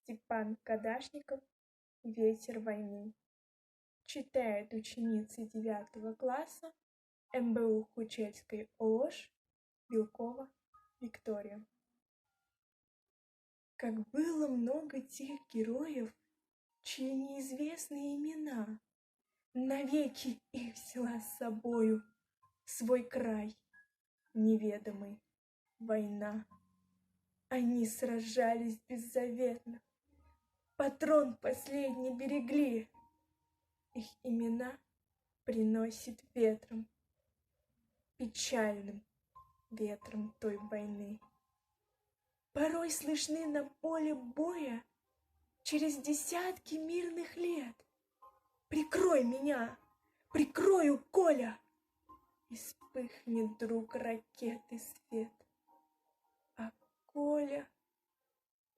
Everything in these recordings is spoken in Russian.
Степан Кадашников «Ветер войны». Читает ученица 9 класса МБУ Хучельской ООШ Белкова Виктория. Как было много тех героев, чьи неизвестные имена навеки их взяла с собою в свой край неведомый война. Они сражались беззаветно, патрон последний берегли. Их имена приносит ветром, печальным ветром той войны. Порой слышны на поле боя через десятки мирных лет. Прикрой меня, прикрою, Коля! И вспыхнет вдруг ракеты свет. А Коля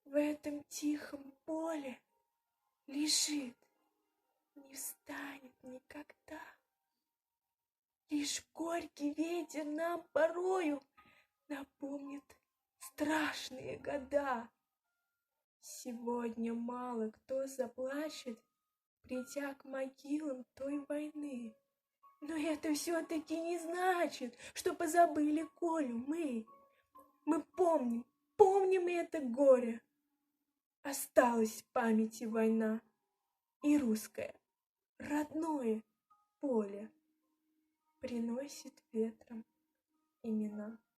в этом тихом поле лежит, не встанет никогда. Лишь горький ветер нам порою напомнит страшные года. Сегодня мало кто заплачет, придя к могилам той войны. Но это все-таки не значит, что позабыли Колю мы. Мы помним это горе. Осталась в памяти война и русское, родное поле приносит ветром имена.